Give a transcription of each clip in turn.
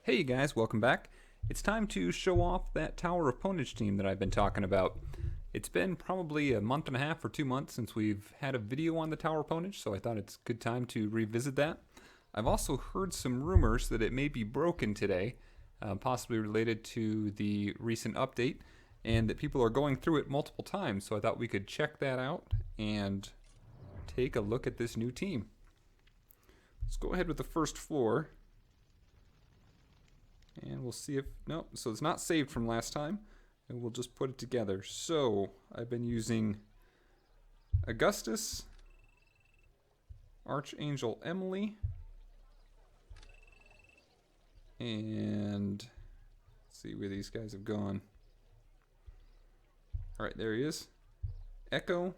Hey you guys, welcome back. It's time to show off that Tower of Ponage team that I've been talking about. It's been probably a month and a half or 2 months since we've had a video on the Tower of Ponage, so I thought it's a good time to revisit that. I've also heard some rumors that it may be broken today, possibly related to the recent update, and that people are going through it multiple times, so I thought we could check that out and take a look at this new team. Let's go ahead with the first floor. And we'll see if, no, so it's not saved from last time. And we'll just put it together. So, I've been using Augustus, Archangel Emily, and let's see where these guys have gone. Alright, there he is. Echo,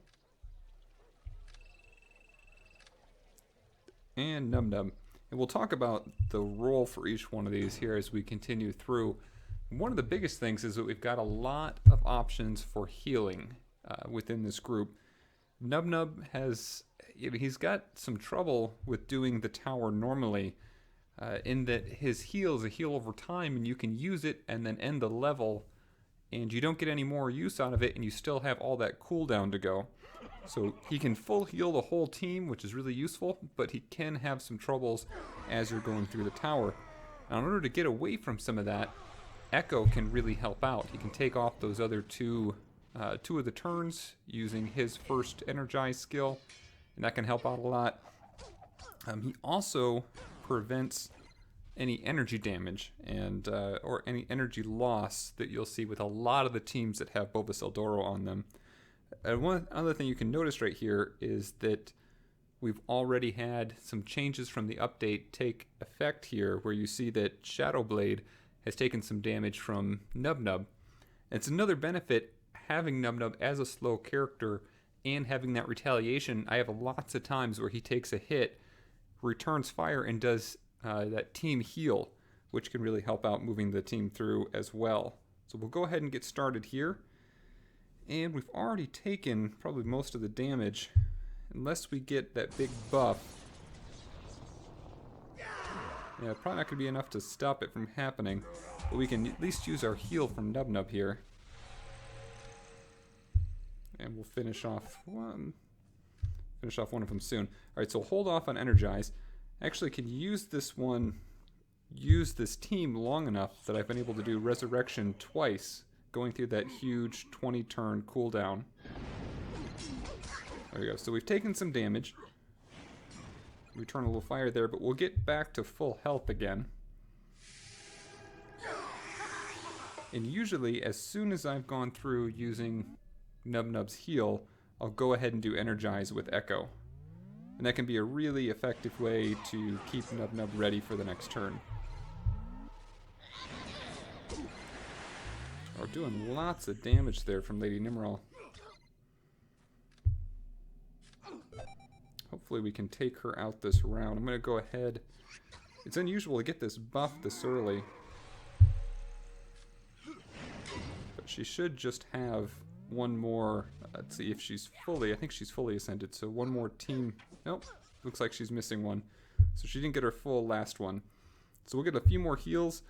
and Nub Nub. And we'll talk about the role for each one of these here as we continue through. One of the biggest things is that we've got a lot of options for healing within this group. Nub Nub he's got some trouble with doing the tower normally in that his heal is a heal over time and you can use it and then end the level and you don't get any more use out of it and you still have all that cooldown to go. So he can full heal the whole team, which is really useful, but he can have some troubles as you're going through the tower. Now, in order to get away from some of that, Echo can really help out. He can take off those other two of the turns using his first energize skill, and that can help out a lot. He also prevents any energy damage and or any energy loss that you'll see with a lot of the teams that have Bulbous Eldoro on them. One other thing you can notice right here is that we've already had some changes from the update take effect here, where you see that Shadowblade has taken some damage from Nub Nub. It's another benefit having Nub Nub as a slow character and having that retaliation. I have lots of times where he takes a hit, returns fire, and does that team heal, which can really help out moving the team through as well. So we'll go ahead and get started here. And we've already taken probably most of the damage, unless we get that big buff. Yeah, probably not going to be enough to stop it from happening, but we can at least use our heal from Nub Nub here. And we'll finish off one of them soon. Alright, so hold off on Energize. Actually, can use this team long enough that I've been able to do Resurrection twice, going through that huge 20-turn cooldown. There we go. So we've taken some damage. Return a little fire there, but we'll get back to full health again. And usually, as soon as I've gone through using Nub Nub's heal, I'll go ahead and do Energize with Echo. And that can be a really effective way to keep Nub Nub ready for the next turn. We're doing lots of damage there from Lady Nimrod. Hopefully we can take her out this round. I'm going to go ahead. It's unusual to get this buff this early. But she should just have one more. Let's see if she's fully. I think she's fully ascended. So one more team. Nope. Looks like she's missing one. So she didn't get her full last one. So we'll get a few more heals.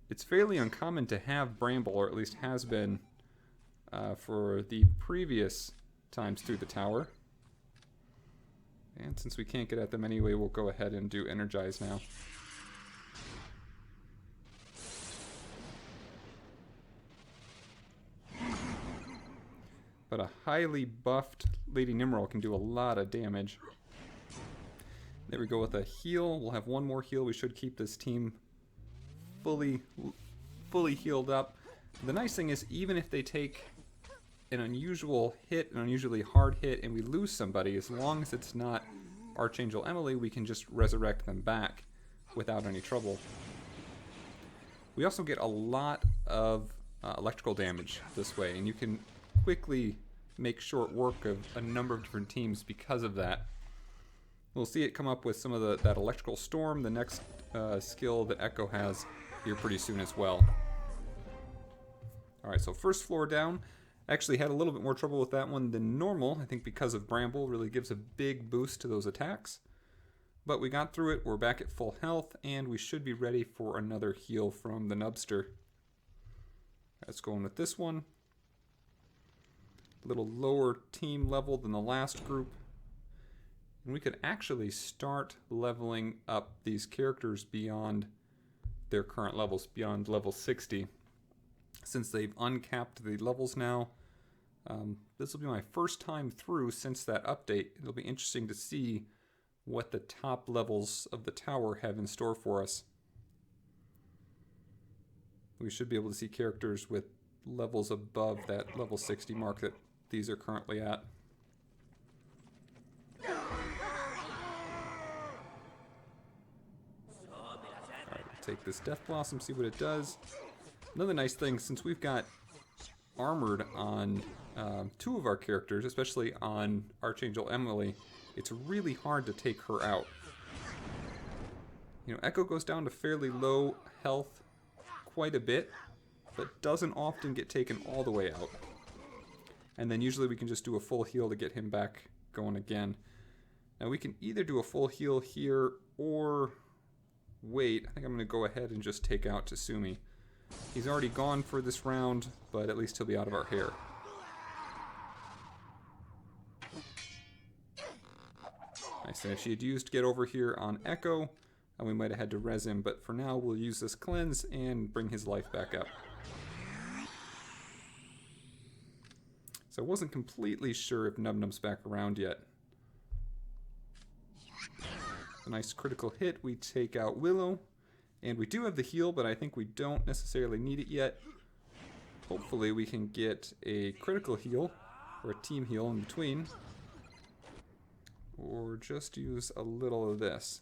It's fairly uncommon to have Bramble, or at least has been for the previous times through the tower. And since we can't get at them anyway, we'll go ahead and do Energize now. But a highly buffed Lady Nimrod can do a lot of damage. There we go with a heal. We'll have one more heal. We should keep this team fully healed up. The nice thing is, even if they take an unusual hit, an unusually hard hit, and we lose somebody, as long as it's not Archangel Emily, we can just resurrect them back without any trouble. We also get a lot of electrical damage this way, and you can quickly make short work of a number of different teams because of that. We'll see it come up with some of that electrical storm, the next skill that Echo has here pretty soon as well. Alright, so first floor down. Actually had a little bit more trouble with that one than normal. I think because of Bramble really gives a big boost to those attacks. But we got through it, we're back at full health, and we should be ready for another heal from the Nubster. Let's go in with this one. A little lower team level than the last group. And we could actually start leveling up these characters beyond their current levels, beyond level 60. Since they've uncapped the levels now, this will be my first time through since that update. It'll be interesting to see what the top levels of the tower have in store for us. We should be able to see characters with levels above that level 60 mark that these are currently at. Alright, take this Death Blossom, see what it does. Another nice thing, since we've got armored on two of our characters, especially on Archangel Emily, it's really hard to take her out. You know, Echo goes down to fairly low health quite a bit, but doesn't often get taken all the way out. And then usually we can just do a full heal to get him back going again. Now we can either do a full heal here or wait. I think I'm going to go ahead and just take out Tasumi. He's already gone for this round, but at least he'll be out of our hair. Nice, and if she had used Get Over Here on Echo, we might have had to res him, but for now we'll use this cleanse and bring his life back up. So I wasn't completely sure if Nub Nub's back around yet. A nice critical hit, we take out Willow, and we do have the heal, but I think we don't necessarily need it yet. Hopefully we can get a critical heal, or a team heal in between. Or just use a little of this.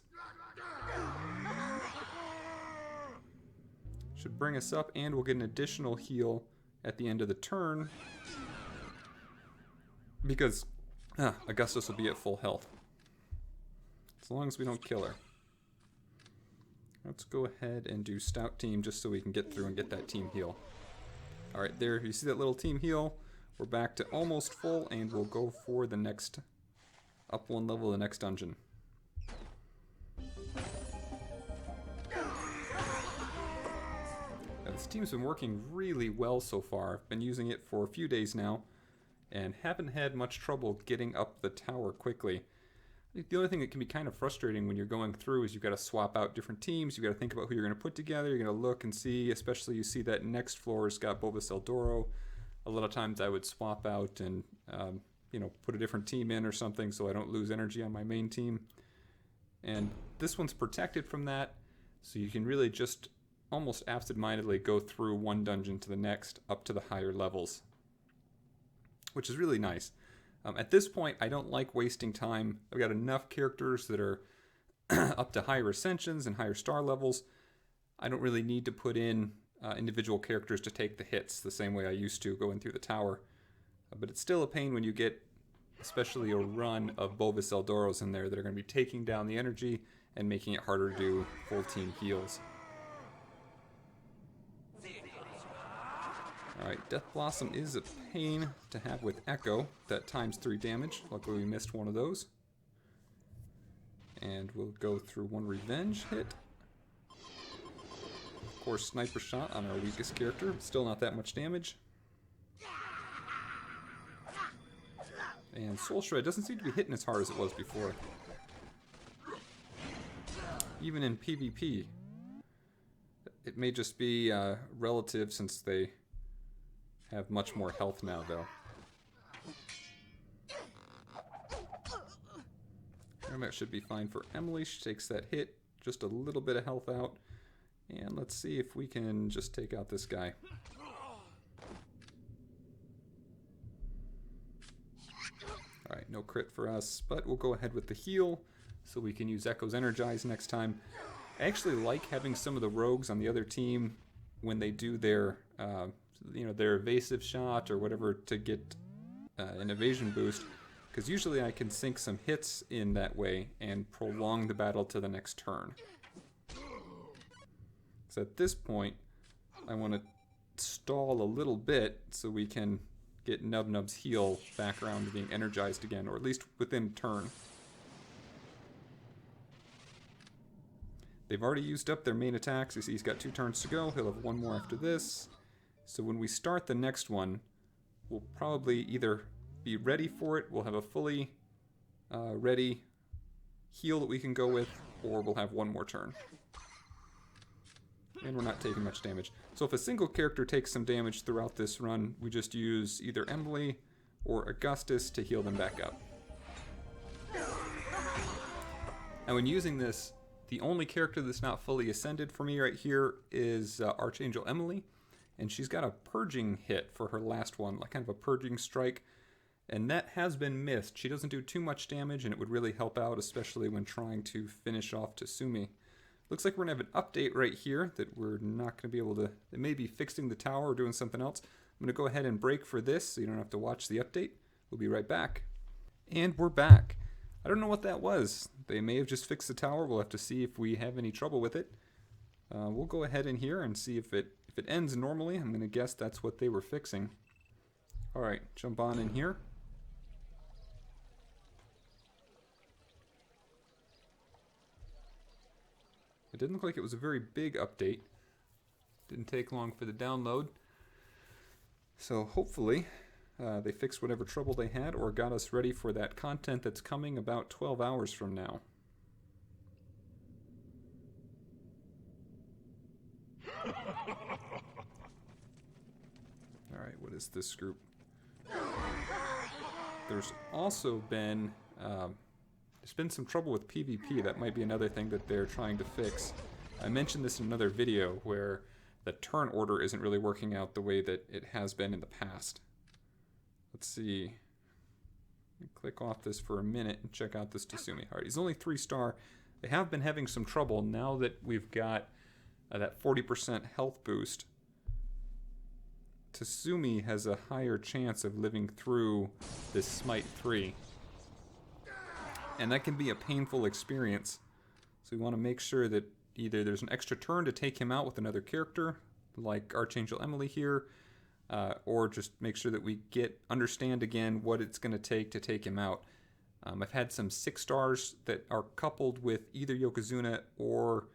Should bring us up, and we'll get an additional heal at the end of the turn. Because Augustus will be at full health. As long as we don't kill her. Let's go ahead and do Stout Team just so we can get through and get that team heal. Alright, there, you see that little team heal? We're back to almost full, and we'll go for the next, up one level, the next dungeon. Now, this team's been working really well so far. I've been using it for a few days now, and haven't had much trouble getting up the tower quickly. I think the only thing that can be kind of frustrating when you're going through is you've got to swap out different teams, you've got to think about who you're going to put together, you're going to look and see, especially you see that next floor's got Bulbous Eldoro. A lot of times I would swap out and you know, put a different team in or something so I don't lose energy on my main team. And this one's protected from that, so you can really just almost absent-mindedly go through one dungeon to the next up to the higher levels, which is really nice. At this point, I don't like wasting time. I've got enough characters that are up to higher ascensions and higher star levels. I don't really need to put in individual characters to take the hits the same way I used to going through the tower. But it's still a pain when you get especially a run of Bulbous Eldoros in there that are going to be taking down the energy and making it harder to do full team heals. Alright, Death Blossom is a pain to have with Echo. That times 3 damage. Luckily we missed one of those. And we'll go through one revenge hit. Of course, Sniper Shot on our weakest character. Still not that much damage. And Soul Shred doesn't seem to be hitting as hard as it was before. Even in PvP. It may just be relative since they have much more health now, though. And that should be fine for Emily. She takes that hit, just a little bit of health out. And let's see if we can just take out this guy. Alright, no crit for us, but we'll go ahead with the heal so we can use Echo's Energize next time. I actually like having some of the rogues on the other team when they do their you know, their evasive shot or whatever to get an evasion boost, because usually I can sink some hits in that way and prolong the battle to the next turn. So at this point, I want to stall a little bit so we can get Nub Nub's heal back around to being energized again, or at least within turn. They've already used up their main attacks. You see he's got 2 turns to go. He'll have 1 more after this. So when we start the next one, we'll probably either be ready for it, we'll have a fully ready heal that we can go with, or we'll have 1 more turn. And we're not taking much damage. So if a single character takes some damage throughout this run, we just use either Emily or Augustus to heal them back up. And when using this, the only character that's not fully ascended for me right here is Archangel Emily. And she's got a purging hit for her last one, like kind of a purging strike. And that has been missed. She doesn't do too much damage, and it would really help out, especially when trying to finish off Tasumi. Looks like we're going to have an update right here that we're not going to be able to... It may be fixing the tower or doing something else. I'm going to go ahead and break for this so you don't have to watch the update. We'll be right back. And we're back. I don't know what that was. They may have just fixed the tower. We'll have to see if we have any trouble with it. We'll go ahead in here and see if it ends normally. I'm going to guess that's what they were fixing. Alright, jump on in here. It didn't look like it was a very big update. Didn't take long for the download. So hopefully they fixed whatever trouble they had or got us ready for that content that's coming about 12 hours from now. Alright, what is this group? There's also been there's been some trouble with PvP. That might be another thing that they're trying to fix. I mentioned this in another video where the turn order isn't really working out the way that it has been in the past. Let's see. Click off this for a minute and check out this Tasumi. Alright, he's only 3-star. They have been having some trouble now that we've got that 40% health boost. Tasumi has a higher chance of living through this Smite 3. And that can be a painful experience. So we want to make sure that either there's an extra turn to take him out with another character, like Archangel Emily here, or just make sure that we understand again what it's going to take him out. I've had some 6-stars that are coupled with either Yokozuna or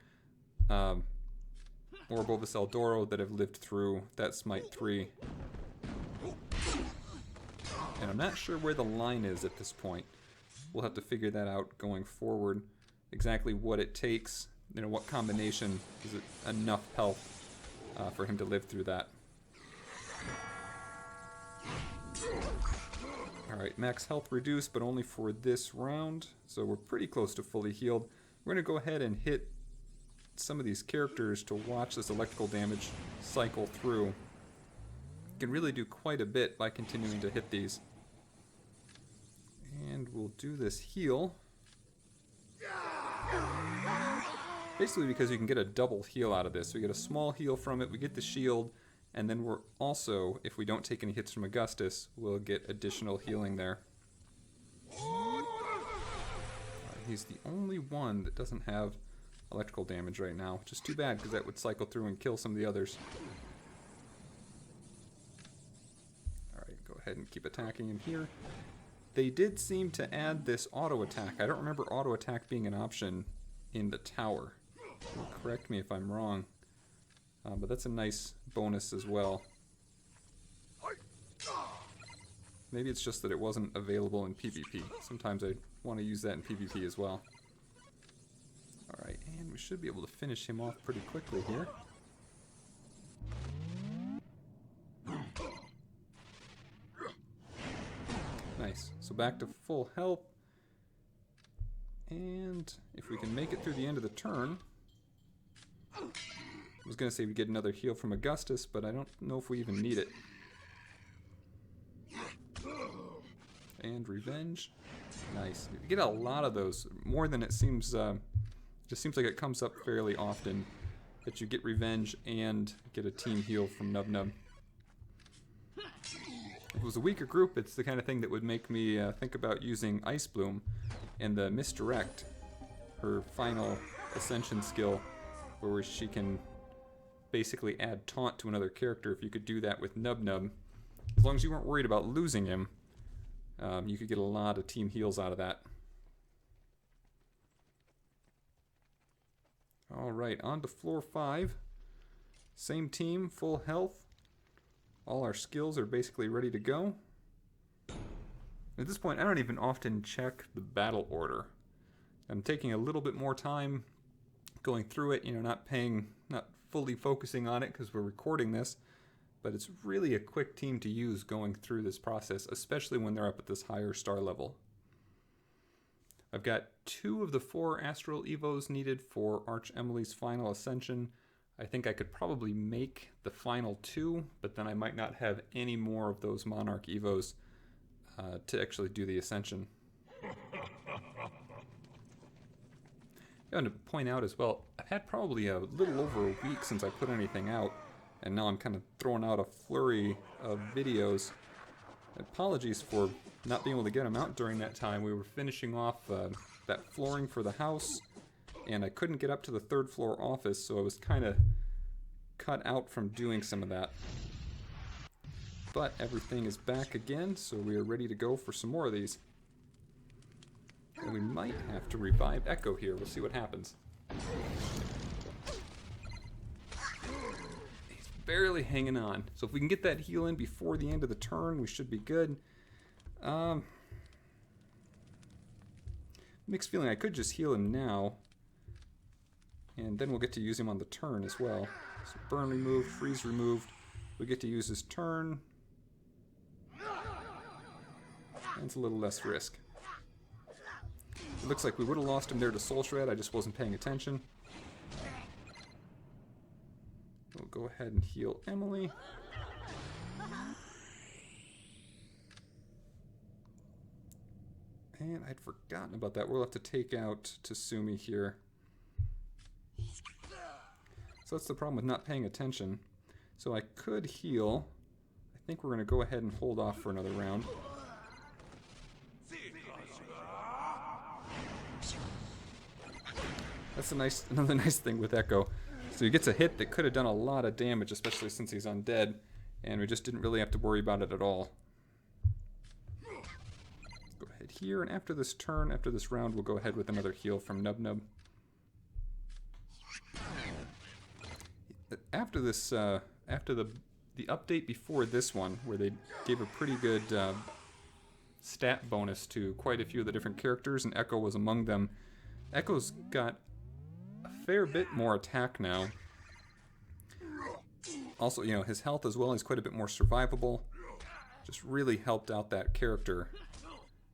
Bovis Eldoro that have lived through that Smite 3. And I'm not sure where the line is at this point. We'll have to figure that out going forward. Exactly what it takes, you know, what combination is it enough health for him to live through that. Alright, max health reduced, but only for this round. So we're pretty close to fully healed. We're going to go ahead and hit some of these characters to watch this electrical damage cycle through. You can really do quite a bit by continuing to hit these. And we'll do this heal. Basically because you can get a double heal out of this. We get a small heal from it, we get the shield, and then we're also, if we don't take any hits from Augustus, we'll get additional healing there. He's the only one that doesn't have electrical damage right now, which is too bad because that would cycle through and kill some of the others. Alright, go ahead and keep attacking him here. They did seem to add this auto attack. I don't remember auto attack being an option in the tower. Correct me if I'm wrong. But that's a nice bonus as well. Maybe it's just that it wasn't available in PvP. Sometimes I want to use that in PvP as well. Alright, and we should be able to finish him off pretty quickly here. Nice. So back to full health. And if we can make it through the end of the turn... I was going to say we get another heal from Augustus, but I don't know if we even need it. And revenge. Nice. You get a lot of those. More than it seems... just seems like it comes up fairly often that you get revenge and get a team heal from Nub Nub. If it was a weaker group, it's the kind of thing that would make me think about using Ice Bloom and the Misdirect, her final Ascension skill, where she can basically add taunt to another character. If you could do that with Nub Nub, as long as you weren't worried about losing him, you could get a lot of team heals out of that. Alright, on to floor 5. Same team, full health. All our skills are basically ready to go. At this point, I don't even often check the battle order. I'm taking a little bit more time going through it, not fully focusing on it because we're recording this, but it's really a quick team to use going through this process, especially when they're up at this higher star level. I've got 2 of the 4 Astral Evos needed for Arch Emily's final ascension. I think I could probably make the final 2, but then I might not have any more of those Monarch Evos to actually do the ascension. I want to point out as well, I've had probably a little over a week since I put anything out, and now I'm kind of throwing out a flurry of videos. Apologies for not being able to get them out during that time. We were finishing off that flooring for the house, and I couldn't get up to the 3rd floor office, so I was kind of cut out from doing some of that. But everything is back again, so we are ready to go for some more of these. And we might have to revive Echo here. We'll see what happens. He's barely hanging on. So if we can get that heal in before the end of the turn, we should be good. Mixed feeling I could just heal him now. And then we'll get to use him on the turn as well. So burn removed, freeze removed. We get to use his turn. And it's a little less risk. It looks like we would have lost him there to Soul Shred. I just wasn't paying attention. We'll go ahead and heal Emily. And I'd forgotten about that. We'll have to take out Tasumi here. So that's the problem with not paying attention. So I could heal. I think we're going to go ahead and hold off for another round. That's another nice thing with Echo. So he gets a hit that could have done a lot of damage, especially since he's undead, and we just didn't really have to worry about it at all. Let's go ahead here, and after this turn, after this round, we'll go ahead with another heal from Nub Nub. After this, after the update before this one, where they gave a pretty good stat bonus to quite a few of the different characters, and Echo was among them. Echo's got a fair bit more attack now. Also, his health as well is quite a bit more survivable. Just really helped out that character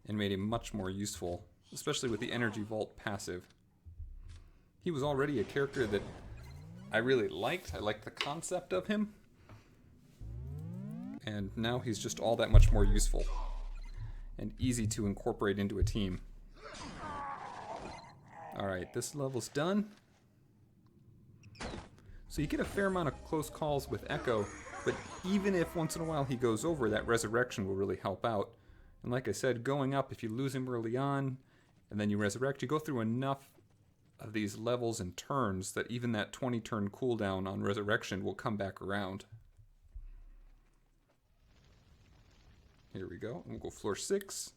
and made him much more useful, especially with the Energy Vault passive. He was already a character that I really liked. I liked the concept of him. And now he's just all that much more useful and easy to incorporate into a team. Alright, this level's done. So you get a fair amount of close calls with Echo, but even if once in a while he goes over, that resurrection will really help out. And like I said, going up, if you lose him early on, and then you resurrect, you go through enough of these levels and turns that even that 20 turn cooldown on resurrection will come back around. Here we go. We'll go floor 6.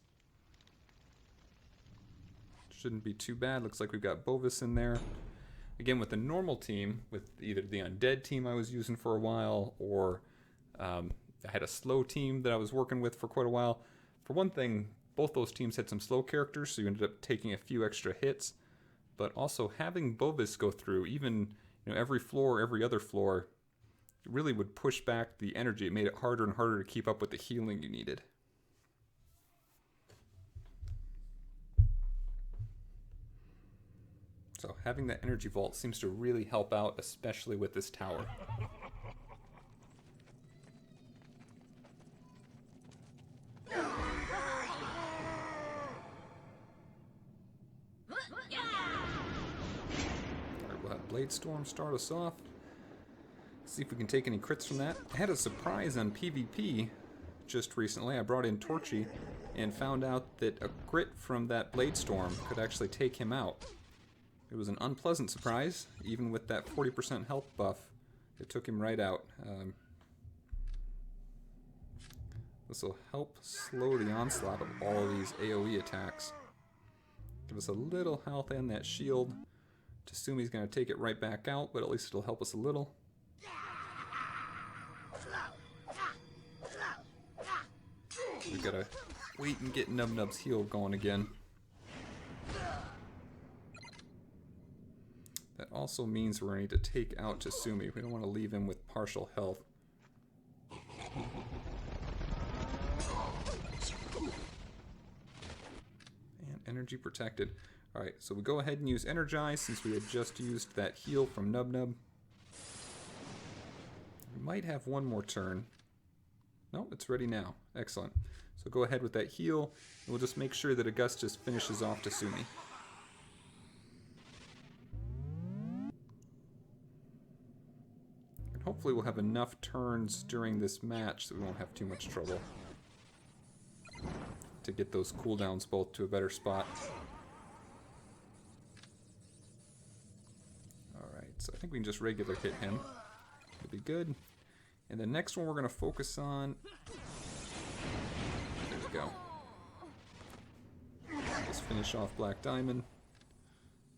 Shouldn't be too bad. Looks like we've got Bovis in there. Again, with the normal team, with either the undead team I was using for a while, or I had a slow team that I was working with for quite a while. For one thing, both those teams had some slow characters, so you ended up taking a few extra hits. But also having Bovis go through, even every floor, every other floor, it really would push back the energy. It made it harder and harder to keep up with the healing you needed. So having that Energy Vault seems to really help out, especially with this tower. Alright, we'll have Blade Storm start us off. See if we can take any crits from that. I had a surprise on PvP just recently. I brought in Torchy and found out that a crit from that Blade Storm could actually take him out. It was an unpleasant surprise. Even with that 40% health buff, it took him right out. This will help slow the onslaught of all of these AoE attacks. Give us a little health and that shield Tasumi's going to take it right back out, but at least it'll help us a little. We've got to wait and get Nub Nub's heal going again. That also means we're going to need to take out Tasumi. We don't want to leave him with partial health. And energy protected. Alright, so we go ahead and use Energize since we had just used that heal from Nub Nub. We might have one more turn. No, it's ready now. Excellent. So go ahead with that heal, and we'll just make sure that Augustus finishes off Tasumi. And hopefully we'll have enough turns during this match that we won't have too much trouble to get those cooldowns both to a better spot. Alright, so I think we can just regular hit him. It'll be good. And the next one we're going to focus on... There we go. Let's finish off Black Diamond.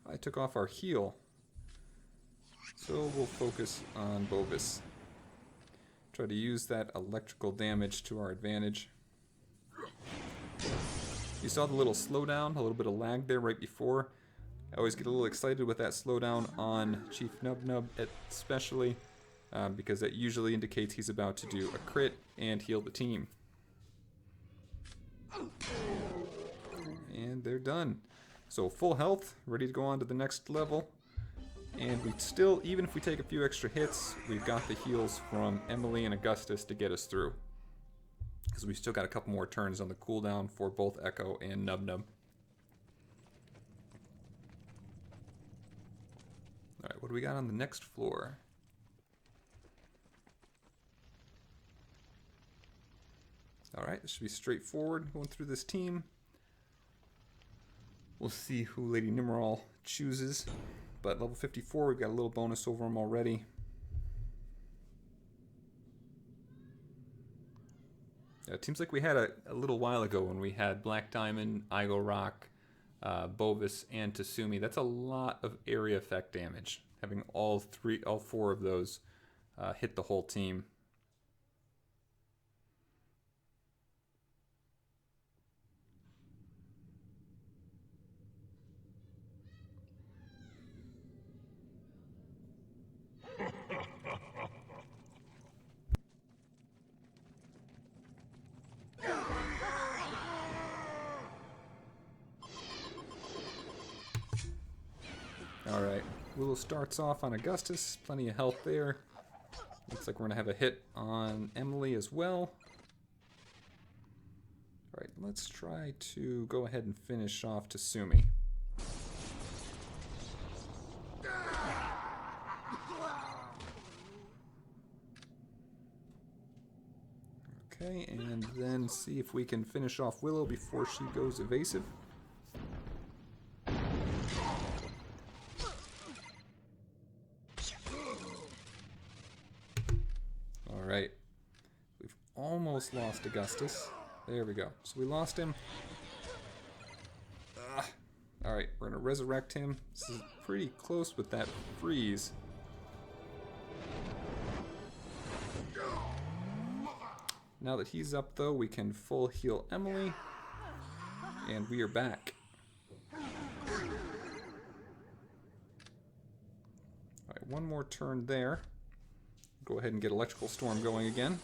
I took off our heal. So we'll focus on Bovis. Try to use that electrical damage to our advantage. You saw the little slowdown, a little bit of lag there right before. I always get a little excited with that slowdown on Chief Nub Nub, especially because that usually indicates he's about to do a crit and heal the team. And they're done. So full health, ready to go on to the next level. And we still, even if we take a few extra hits, we've got the heals from Emily and Augustus to get us through. Because we still got a couple more turns on the cooldown for both Echo and Nub Nub. Alright, what do we got on the next floor? Alright, this should be straightforward going through this team. We'll see who Lady Nimral chooses. But level 54, we've got a little bonus over him already. It seems like we had a little while ago when we had Black Diamond, Igo Rock, Bovis, and Tasumi. That's a lot of area effect damage. Having all four of those hit the whole team. Alright, Willow starts off on Augustus, plenty of health there. Looks like we're going to have a hit on Emily as well. Alright, let's try to go ahead and finish off Tasumi. Okay, and then see if we can finish off Willow before she goes evasive. Alright, we've almost lost Augustus. There we go. So we lost him. Alright, we're going to resurrect him. This is pretty close with that freeze. Now that he's up, though, we can full heal Emily. And we are back. Alright, one more turn there. Go ahead and get Electrical Storm going again.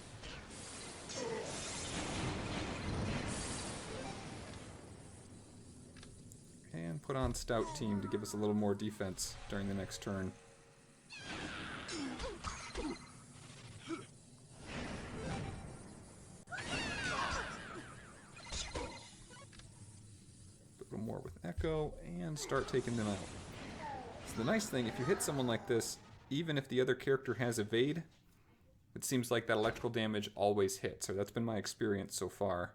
And put on Stout Team to give us a little more defense during the next turn. A little more with Echo and start taking them out. So the nice thing, if you hit someone like this, even if the other character has evade, it seems like that electrical damage always hits, or that's been my experience so far.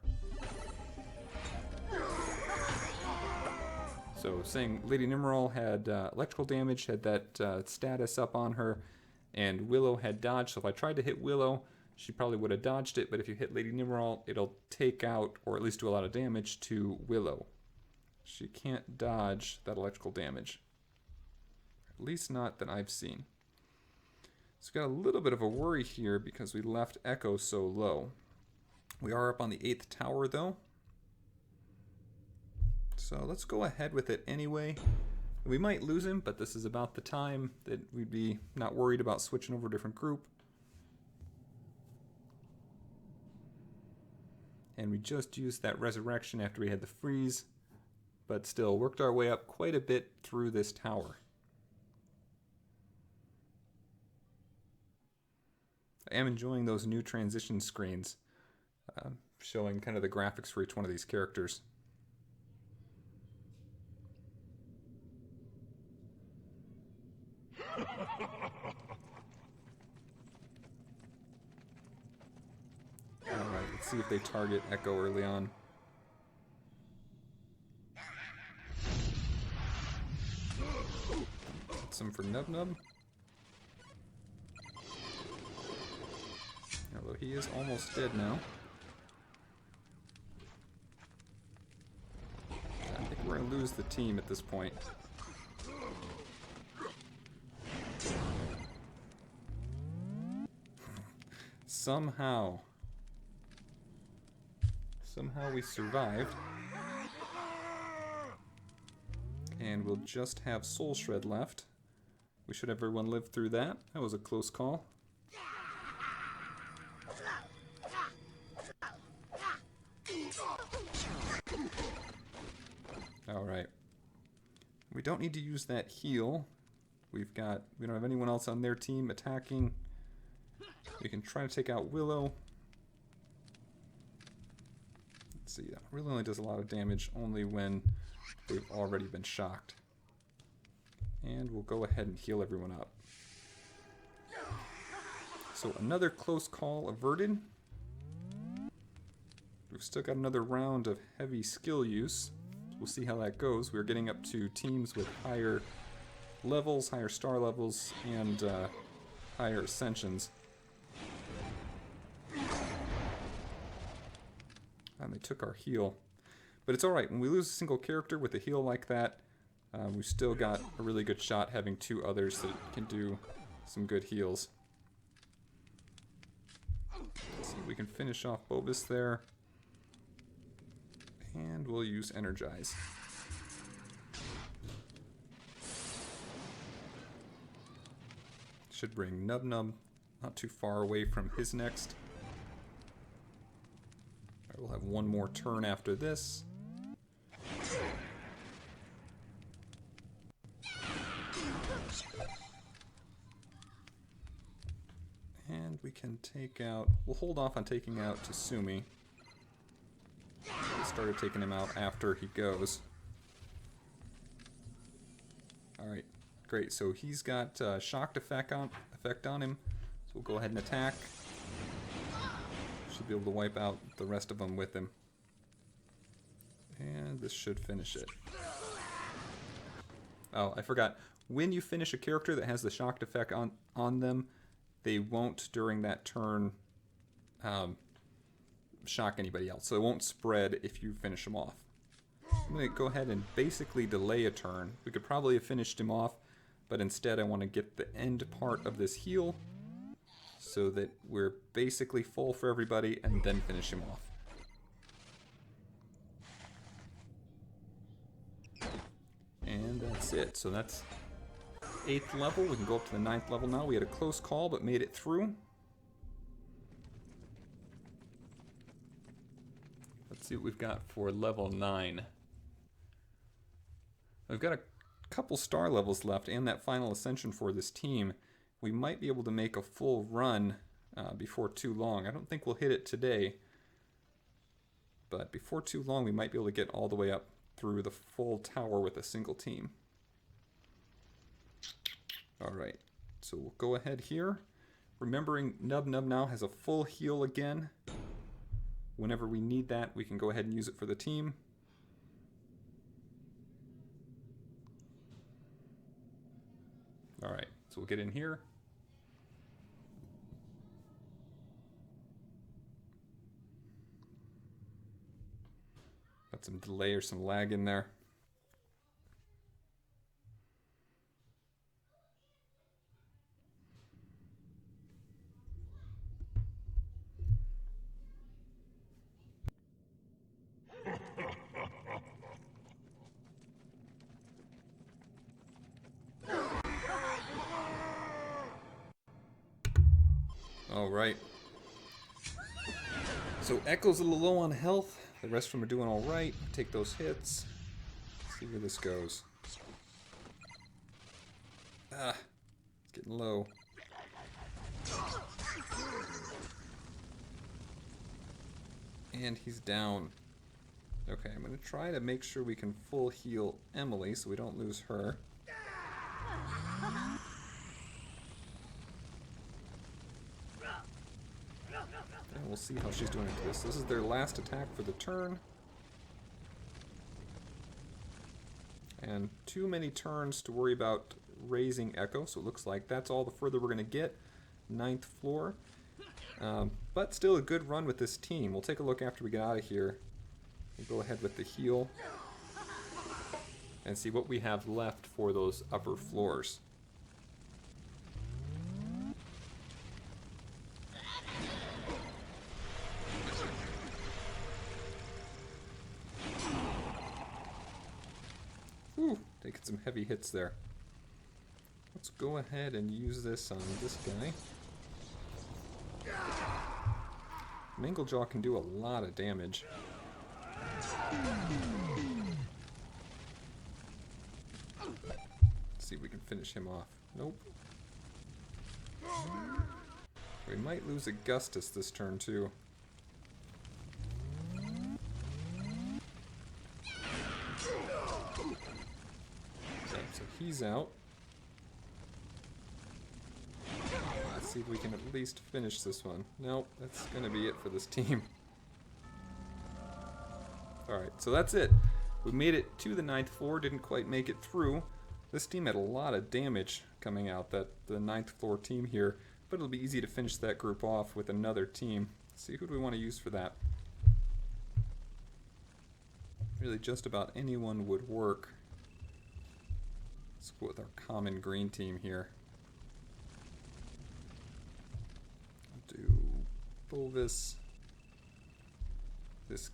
So saying Lady Nimral had electrical damage, had that status up on her, and Willow had dodge, so if I tried to hit Willow, she probably would have dodged it, but if you hit Lady Nimral, it'll take out, or at least do a lot of damage to Willow. She can't dodge that electrical damage. At least not that I've seen. So we got a little bit of a worry here because we left Echo so low. We are up on the 8th tower though. So let's go ahead with it anyway. We might lose him, but this is about the time that we'd be not worried about switching over to a different group. And we just used that resurrection after we had the freeze, but still worked our way up quite a bit through this tower. I am enjoying those new transition screens, showing kind of the graphics for each one of these characters. Alright, let's see if they target Echo early on. Get some for Nub Nub. Although he is almost dead now. I think we're going to lose the team at this point. Somehow we survived. And we'll just have Soul Shred left. We should have everyone live through that. That was a close call. Alright. We don't need to use that heal. We don't have anyone else on their team attacking. We can try to take out Willow. Let's see, that really only does a lot of damage only when they've already been shocked. And we'll go ahead and heal everyone up. So another close call averted. We've still got another round of heavy skill use. We'll see how that goes. We're getting up to teams with higher levels, higher star levels, and higher ascensions. And they took our heal. But it's alright, when we lose a single character with a heal like that, we've still got a really good shot having two others that can do some good heals. Let's see if we can finish off Bobus there. And we'll use Energize. Should bring Nub Nub not too far away from his next. Right, we'll have one more turn after this. And we can take out... We'll hold off on taking out Tasumi. We started taking him out after he goes. Alright, great. So he's got shocked effect on him. So we'll go ahead and attack. Should be able to wipe out the rest of them with him. And this should finish it. Oh, I forgot. When you finish a character that has the shocked effect on them, they won't, during that turn, shock anybody else. So it won't spread if you finish him off. I'm going to go ahead and basically delay a turn. We could probably have finished him off, but instead I want to get the end part of this heal so that we're basically full for everybody and then finish him off. And that's it. So that's 8th level. We can go up to the 9th level now. We had a close call but made it through. Let's see what we've got for level 9. We've got a couple star levels left and that final ascension for this team. We might be able to make a full run before too long. I don't think we'll hit it today, but before too long we might be able to get all the way up through the full tower with a single team. Alright, so we'll go ahead here. Remembering Nub Nub now has a full heal again. Whenever we need that, we can go ahead and use it for the team. Alright, so we'll get in here. Got some delay or some lag in there. Alright. So Echo's a little low on health. The rest of them are doing alright. Take those hits. See where this goes. Ah, it's getting low. And he's down. Okay, I'm going to try to make sure we can full heal Emily so we don't lose her. And we'll see how she's doing into this. This is their last attack for the turn. And too many turns to worry about raising Echo, so it looks like that's all the further we're going to get. 9th floor. But still a good run with this team. We'll take a look after we get out of here. We'll go ahead with the heal and see what we have left for those upper floors. Whew, taking some heavy hits there. Let's go ahead and use this on this guy. Manglejaw can do a lot of damage. Let's see if we can finish him off. Nope. We might lose Augustus this turn too. Okay, so he's out. Let's see if we can at least finish this one. Nope, that's gonna be it for this team. Alright, so that's it. We made it to the 9th floor, didn't quite make it through. This team had a lot of damage coming out, the 9th floor team here, but it'll be easy to finish that group off with another team. Let's see, who do we want to use for that? Really just about anyone would work. Let's go with our common green team here. I'll do Bovis, this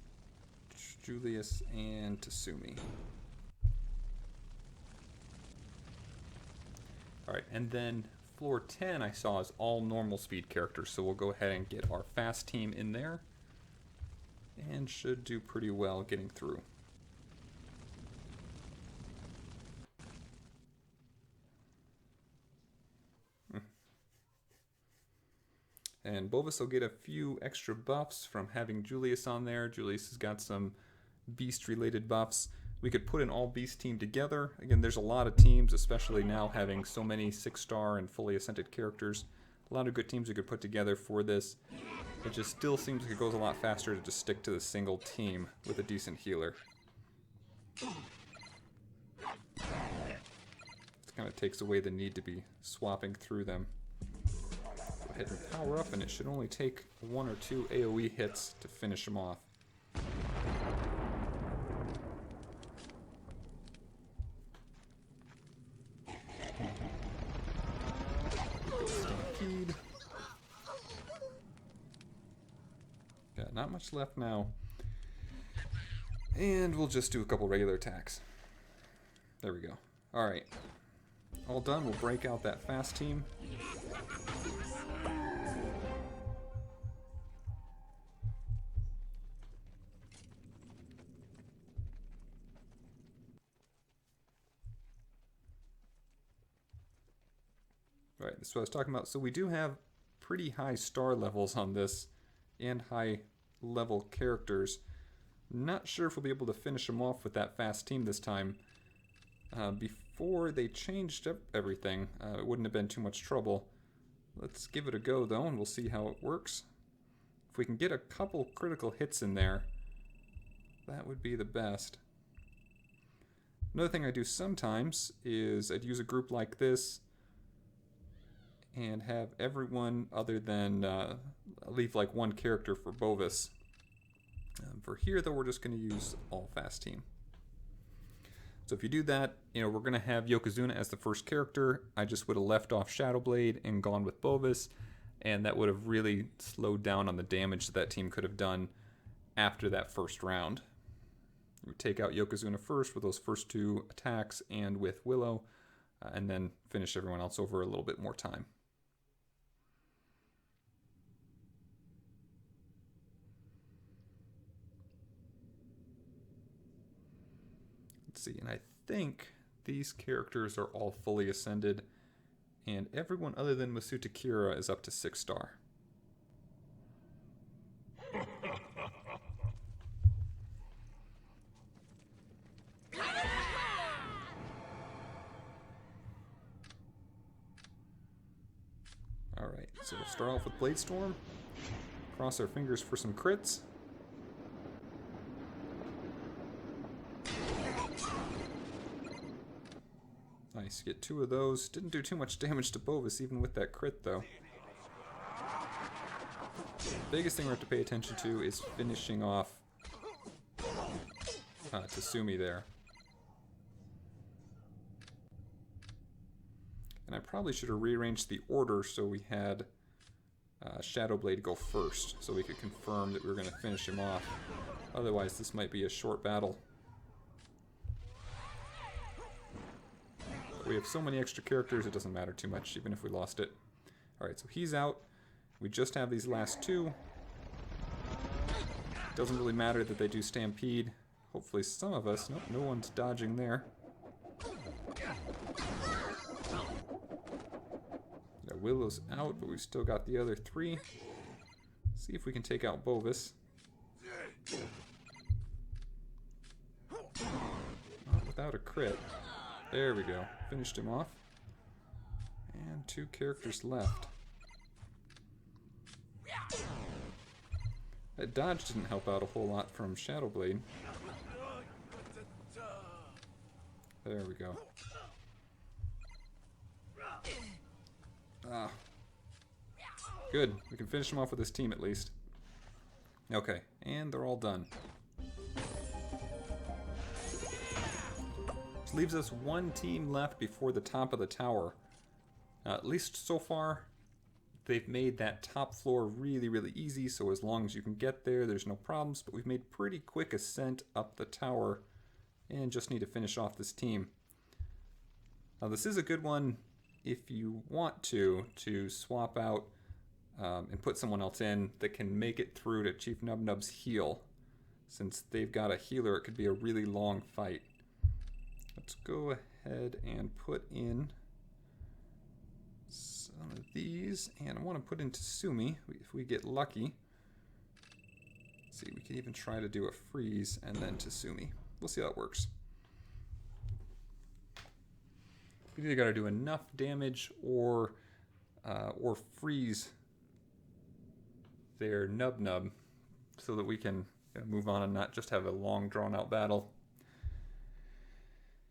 Julius, and Tasumi. Alright, and then floor 10 I saw is all normal speed characters, so we'll go ahead and get our fast team in there. And should do pretty well getting through. And Bovis will get a few extra buffs from having Julius on there. Julius has got some beast-related buffs. We could put an all-beast team together. Again, there's a lot of teams, especially now having so many 6-star and fully ascended characters. A lot of good teams we could put together for this. It just still seems like it goes a lot faster to just stick to the single team with a decent healer. It kind of takes away the need to be swapping through them. Go ahead and power up, and it should only take 1 or 2 AoE hits to finish them off. Stampede. Yeah, not much left now. And we'll just do a couple regular attacks. There we go. Alright. All done. We'll break out that fast team. Right, that's what I was talking about. So we do have pretty high star levels on this and high level characters. Not sure if we'll be able to finish them off with that fast team this time. Before they changed up everything, it wouldn't have been too much trouble. Let's give it a go though, and we'll see how it works. If we can get a couple critical hits in there, that would be the best. Another thing I do sometimes is I'd use a group like this and have everyone other than leave like one character for Bovis. For here though, we're just going to use all fast team. So if you do that, you know, we're going to have Yokozuna as the first character. I just would have left off Shadowblade and gone with Bovis, and that would have really slowed down on the damage that that team could have done after that first round. We take out Yokozuna first with those first 2 attacks and with Willow, and then finish everyone else over a little bit more time. see, and I think these characters are all fully ascended, and everyone other than Masuta Kira is up to 6-star. Alright, so we'll start off with Bladestorm. Cross our fingers for some crits. Nice, get 2 of those. Didn't do too much damage to Bovis even with that crit though. Biggest thing we have to pay attention to is finishing off Tasumi there. And I probably should have rearranged the order so we had Shadowblade go first, so we could confirm that we were going to finish him off. Otherwise, this might be a short battle. But we have so many extra characters, it doesn't matter too much, even if we lost it. Alright, so he's out. We just have these last 2. Doesn't really matter that they do Stampede. Hopefully some of us... Nope, no one's dodging there. Willow's out, but we've still got the other 3. See if we can take out Bovis. Not without a crit. There we go. Finished him off. And 2 characters left. That dodge didn't help out a whole lot from Shadowblade. There we go. Ah. Good. We can finish them off with this team at least. Okay, and they're all done. This leaves us 1 team left before the top of the tower. At least so far, they've made that top floor really, really easy, so as long as you can get there, there's no problems, but we've made pretty quick ascent up the tower and just need to finish off this team. Now this is a good one if you want to swap out and put someone else in that can make it through to Chief Nubnub's heal. Since they've got a healer, it could be a really long fight. Let's go ahead and put in some of these, and I want to put in Tasumi if we get lucky. Let's see, we can even try to do a freeze and then Tasumi. We'll see how it works. We either got to do enough damage or freeze their Nub so that we can move on and not just have a long drawn-out battle.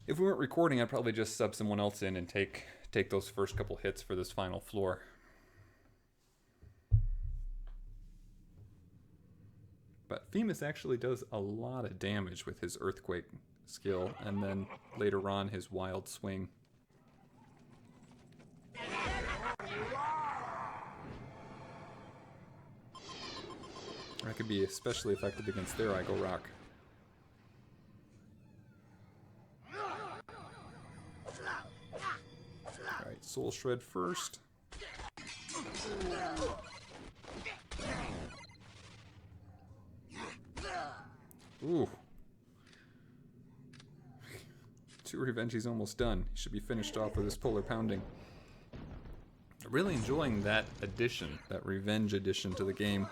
If we weren't recording, I'd probably just sub someone else in and take those first couple hits for this final floor. But Femus actually does a lot of damage with his Earthquake skill, and then later on his Wild Swing. That could be especially effective against their Igo Rock. Alright, Soul Shred first. Ooh. 2 Revenge's almost done. He should be finished off with his Polar Pounding. I'm really enjoying that addition, that Revenge addition to the game.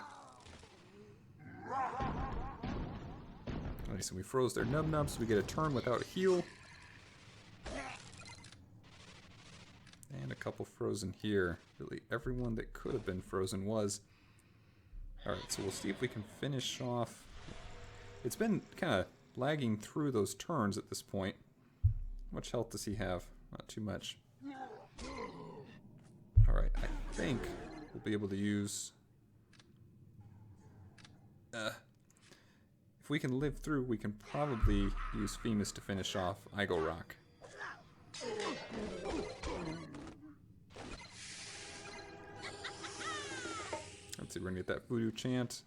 Alright, so we froze their Nub so we get a turn without a heal. And a couple frozen here. Really, everyone that could have been frozen was. Alright, so we'll see if we can finish off. It's been kind of lagging through those turns at this point. How much health does he have? Not too much. Alright, I think we'll be able to use... if we can live through, we can probably use Femus to finish off Igo Rock. Let's see, we're gonna get that Voodoo Chant.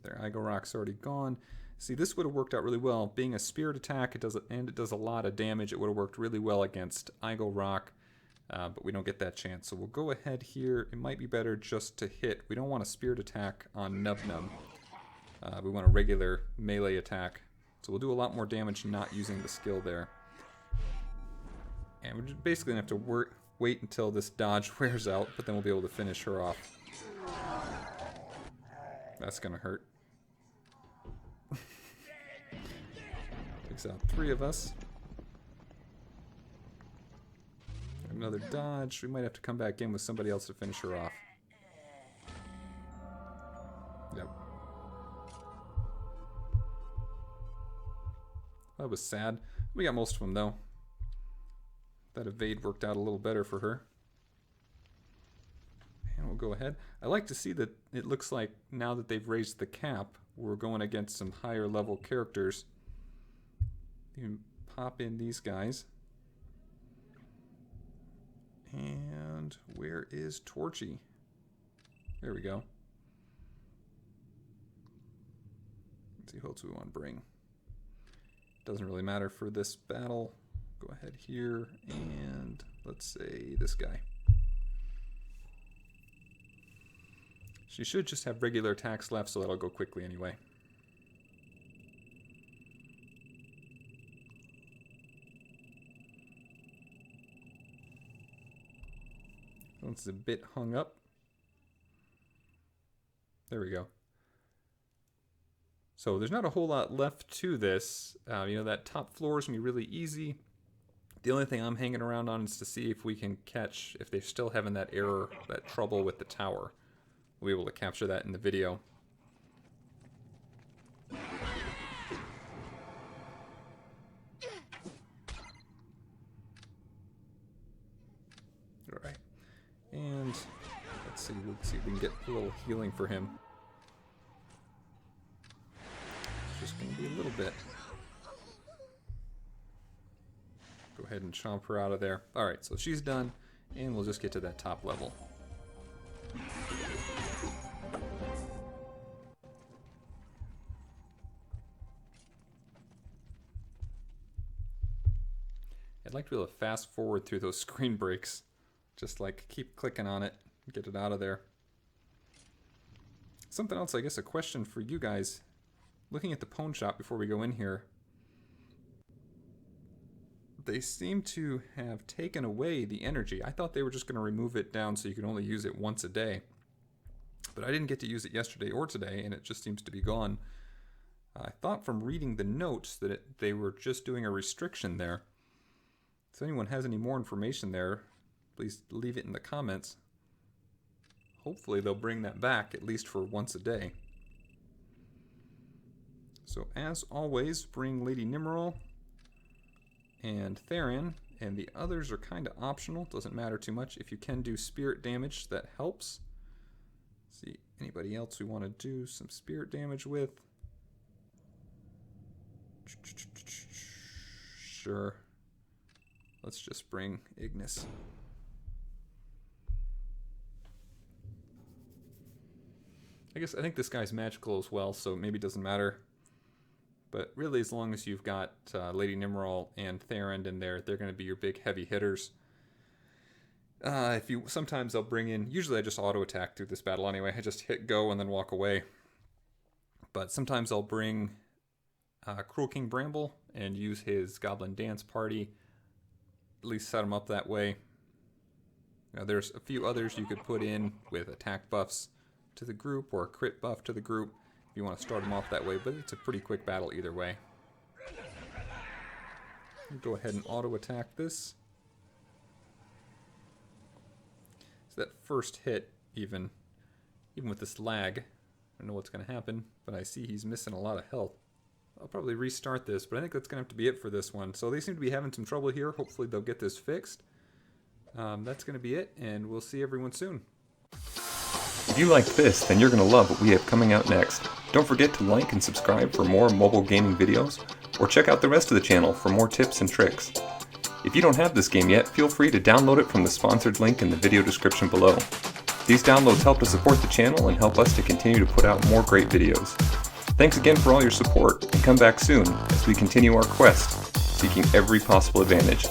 There, Igo Rock's already gone. See, this would have worked out really well. Being a Spirit attack, it does a lot of damage. It would have worked really well against Igo Rock, but we don't get that chance. So we'll go ahead here. It might be better just to hit. We don't want a Spirit attack on Nub. We want a regular melee attack So we'll do a lot more damage not using the skill there. And we're just basically going to have to wait until this dodge wears out, but then we'll be able to finish her off. That's going to hurt. Takes out 3 of us. Another dodge. We might have to come back in with somebody else to finish her off. Yep. That was sad. We got most of them though. That evade worked out a little better for her. And we'll go ahead. I like to see that it looks like now that they've raised the cap, we're going against some higher level characters. You can pop in these guys. And where is Torchy? There we go. Let's see who else we want to bring. Doesn't really matter for this battle. Go ahead here and let's say this guy. She should just have regular attacks left, so that'll go quickly anyway. It's a bit hung up. There we go. So there's not a whole lot left to this. You know, that top floor is going to be really easy. The only thing I'm hanging around on is to see if we can catch, if they're still having that error, that trouble with the tower. We'll be able to capture that in the video. Alright. And let's see if we can get a little healing for him. Just going to be a little bit. Go ahead and chomp her out of there. Alright, so she's done, and we'll just get to that top level. I'd like to be able to fast forward through those screen breaks. Just like keep clicking on it, get it out of there. Something else, I guess, a question for you guys. Looking at the pawn shop before we go in here, they seem to have taken away the energy. I thought they were just going to remove it down so you could only use it once a day. But I didn't get to use it yesterday or today, and it just seems to be gone. I thought from reading the notes that they were just doing a restriction there. If anyone has any more information there, please leave it in the comments. Hopefully they'll bring that back, at least for once a day. So as always, bring Lady Nimrod and Theron, and the others are kind of optional, doesn't matter too much. If you can do spirit damage, that helps. See, anybody else we want to do some spirit damage with? Sure. Let's just bring Ignis. I think this guy's magical as well, so maybe it doesn't matter. But really, as long as you've got Lady Nimrod and Theron in there, they're going to be your big heavy hitters. Sometimes I'll bring in, usually I just auto attack through this battle anyway. I just hit go and then walk away. But sometimes I'll bring Cruel King Bramble and use his Goblin Dance Party. At least set him up that way. Now there's a few others you could put in with attack buffs to the group or a crit buff to the group if you want to start them off that way, but it's a pretty quick battle either way. I'll go ahead and auto attack this. So that first hit, even with this lag, I don't know what's going to happen, but I see he's missing a lot of health. I'll probably restart this, but I think that's going to have to be it for this one. So they seem to be having some trouble here. Hopefully they'll get this fixed. That's going to be it, and we'll see everyone soon. If you like this, then you're going to love what we have coming out next. Don't forget to like and subscribe for more mobile gaming videos, or check out the rest of the channel for more tips and tricks. If you don't have this game yet, feel free to download it from the sponsored link in the video description below. These downloads help to support the channel and help us to continue to put out more great videos. Thanks again for all your support, and come back soon as we continue our quest, seeking every possible advantage.